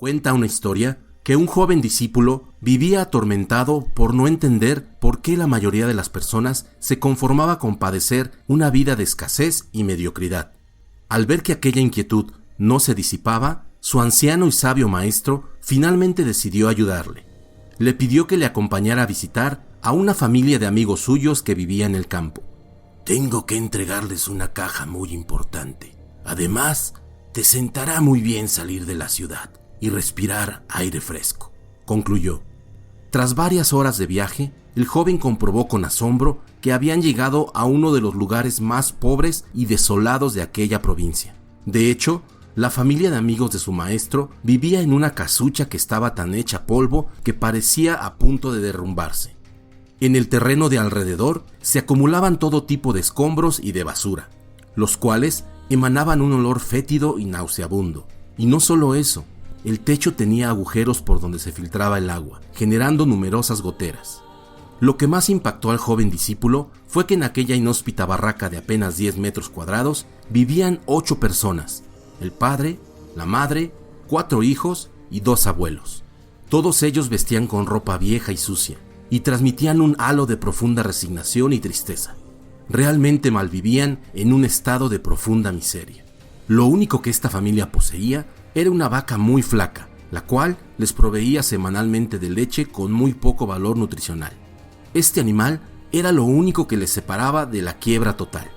Cuenta una historia que un joven discípulo vivía atormentado por no entender por qué la mayoría de las personas se conformaba con padecer una vida de escasez y mediocridad. Al ver que aquella inquietud no se disipaba, su anciano y sabio maestro finalmente decidió ayudarle. Le pidió que le acompañara a visitar a una familia de amigos suyos que vivía en el campo. «Tengo que entregarles una caja muy importante. Además, te sentará muy bien salir de la ciudad y respirar aire fresco», concluyó. Tras varias horas de viaje, el joven comprobó con asombro que habían llegado a uno de los lugares más pobres y desolados de aquella provincia. De hecho, la familia de amigos de su maestro vivía en una casucha que estaba tan hecha polvo que parecía a punto de derrumbarse. En el terreno de alrededor se acumulaban todo tipo de escombros y de basura, los cuales emanaban un olor fétido y nauseabundo. Y no solo eso, el techo tenía agujeros por donde se filtraba el agua, generando numerosas goteras. Lo que más impactó al joven discípulo fue que en aquella inhóspita barraca de apenas 10 metros cuadrados vivían 8 personas: el padre, la madre, 4 hijos y 2 abuelos. Todos ellos vestían con ropa vieja y sucia y transmitían un halo de profunda resignación y tristeza. Realmente malvivían en un estado de profunda miseria. Lo único que esta familia poseía era una vaca muy flaca, la cual les proveía semanalmente de leche con muy poco valor nutricional. Este animal era lo único que les separaba de la quiebra total.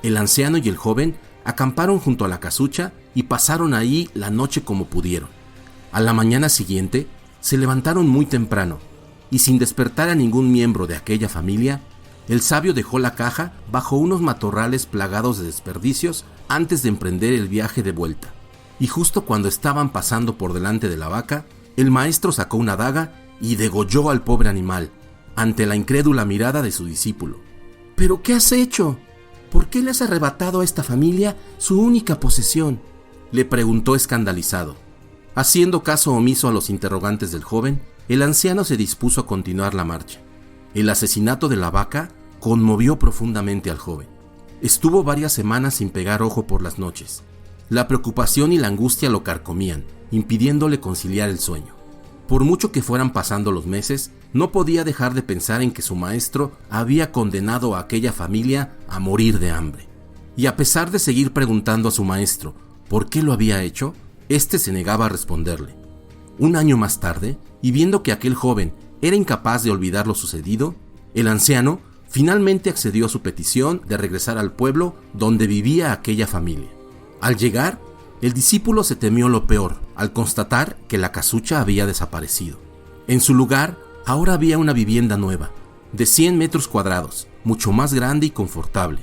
El anciano y el joven acamparon junto a la casucha y pasaron ahí la noche como pudieron. A la mañana siguiente se levantaron muy temprano y, sin despertar a ningún miembro de aquella familia, el sabio dejó la caja bajo unos matorrales plagados de desperdicios antes de emprender el viaje de vuelta. Y justo cuando estaban pasando por delante de la vaca, el maestro sacó una daga y degolló al pobre animal, ante la incrédula mirada de su discípulo. «¿Pero qué has hecho? ¿Por qué le has arrebatado a esta familia su única posesión?», le preguntó escandalizado. Haciendo caso omiso a los interrogantes del joven, el anciano se dispuso a continuar la marcha. El asesinato de la vaca conmovió profundamente al joven. Estuvo varias semanas sin pegar ojo por las noches. La preocupación y la angustia lo carcomían, impidiéndole conciliar el sueño. Por mucho que fueran pasando los meses, no podía dejar de pensar en que su maestro había condenado a aquella familia a morir de hambre. Y a pesar de seguir preguntando a su maestro por qué lo había hecho, éste se negaba a responderle. Un año más tarde, y viendo que aquel joven era incapaz de olvidar lo sucedido, el anciano finalmente accedió a su petición de regresar al pueblo donde vivía aquella familia. Al llegar, el discípulo se temió lo peor al constatar que la casucha había desaparecido. En su lugar, ahora había una vivienda nueva, de 100 metros cuadrados, mucho más grande y confortable.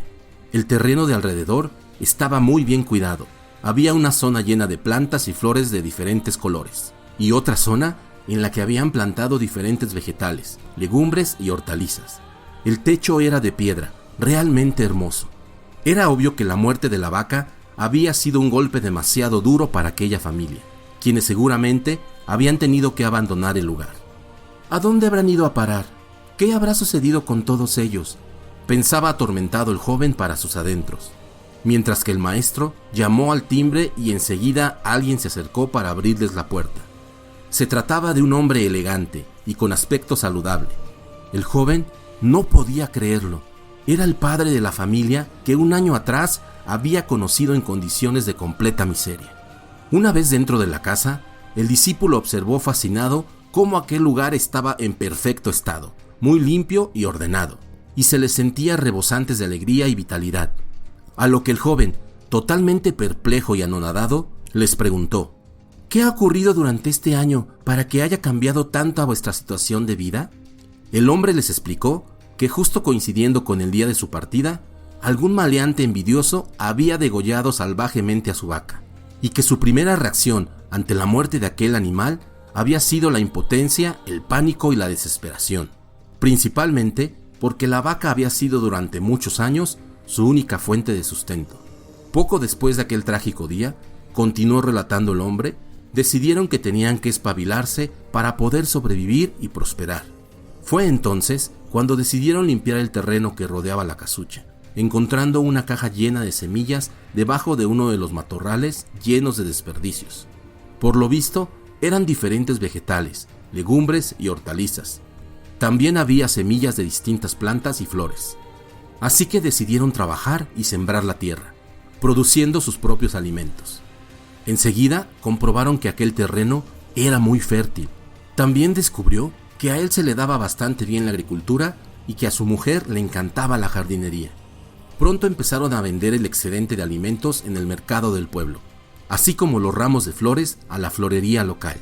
El terreno de alrededor estaba muy bien cuidado. Había una zona llena de plantas y flores de diferentes colores, y otra zona en la que habían plantado diferentes vegetales, legumbres y hortalizas. El techo era de piedra, realmente hermoso. Era obvio que la muerte de la vaca había sido un golpe demasiado duro para aquella familia, quienes seguramente habían tenido que abandonar el lugar. ¿A dónde habrán ido a parar? ¿Qué habrá sucedido con todos ellos?, pensaba atormentado el joven para sus adentros, mientras que el maestro llamó al timbre y enseguida alguien se acercó para abrirles la puerta. Se trataba de un hombre elegante y con aspecto saludable. El joven no podía creerlo. Era el padre de la familia que un año atrás había conocido en condiciones de completa miseria. Una vez dentro de la casa, el discípulo observó fascinado cómo aquel lugar estaba en perfecto estado, muy limpio y ordenado, y se les sentía rebosantes de alegría y vitalidad. A lo que el joven, totalmente perplejo y anonadado, les preguntó: «¿Qué ha ocurrido durante este año para que haya cambiado tanto a vuestra situación de vida?». El hombre les explicó que justo coincidiendo con el día de su partida, algún maleante envidioso había degollado salvajemente a su vaca, y que su primera reacción ante la muerte de aquel animal había sido la impotencia, el pánico y la desesperación, principalmente porque la vaca había sido durante muchos años su única fuente de sustento. Poco después de aquel trágico día, continuó relatando el hombre, decidieron que tenían que espabilarse para poder sobrevivir y prosperar. Fue entonces cuando decidieron limpiar el terreno que rodeaba la casucha, encontrando una caja llena de semillas debajo de uno de los matorrales llenos de desperdicios. Por lo visto, eran diferentes vegetales, legumbres y hortalizas. También había semillas de distintas plantas y flores. Así que decidieron trabajar y sembrar la tierra, produciendo sus propios alimentos. Enseguida comprobaron que aquel terreno era muy fértil. También descubrió que a él se le daba bastante bien la agricultura y que a su mujer le encantaba la jardinería. Pronto empezaron a vender el excedente de alimentos en el mercado del pueblo, así como los ramos de flores a la florería local.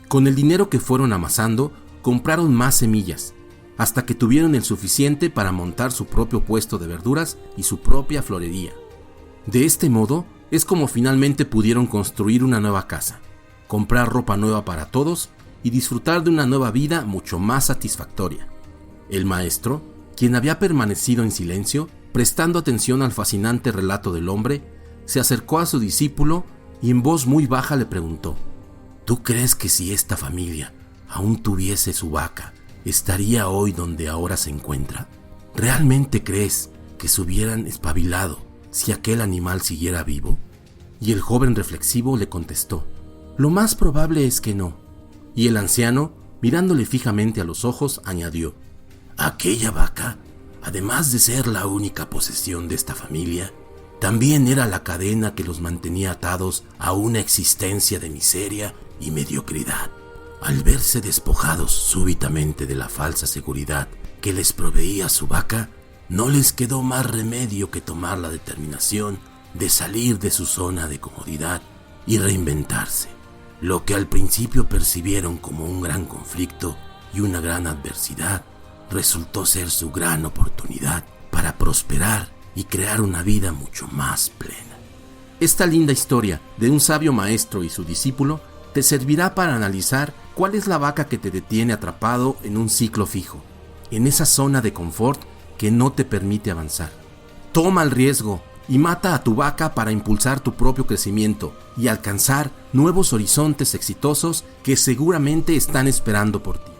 Con el dinero que fueron amasando, compraron más semillas, hasta que tuvieron el suficiente para montar su propio puesto de verduras y su propia florería. De este modo, es como finalmente pudieron construir una nueva casa, comprar ropa nueva para todos y disfrutar de una nueva vida mucho más satisfactoria. El maestro, quien había permanecido en silencio, prestando atención al fascinante relato del hombre, se acercó a su discípulo y en voz muy baja le preguntó: ¿Tú crees que si esta familia aún tuviese su vaca, estaría hoy donde ahora se encuentra? ¿Realmente crees que se hubieran espabilado si aquel animal siguiera vivo? Y el joven reflexivo le contestó: lo más probable es que no. Y el anciano, mirándole fijamente a los ojos, añadió: aquella vaca, además de ser la única posesión de esta familia, también era la cadena que los mantenía atados a una existencia de miseria y mediocridad. Al verse despojados súbitamente de la falsa seguridad que les proveía su vaca, no les quedó más remedio que tomar la determinación de salir de su zona de comodidad y reinventarse. Lo que al principio percibieron como un gran conflicto y una gran adversidad, resultó ser su gran oportunidad para prosperar y crear una vida mucho más plena. Esta linda historia de un sabio maestro y su discípulo te servirá para analizar cuál es la vaca que te detiene atrapado en un ciclo fijo, en esa zona de confort que no te permite avanzar. Toma el riesgo y mata a tu vaca para impulsar tu propio crecimiento y alcanzar nuevos horizontes exitosos que seguramente están esperando por ti.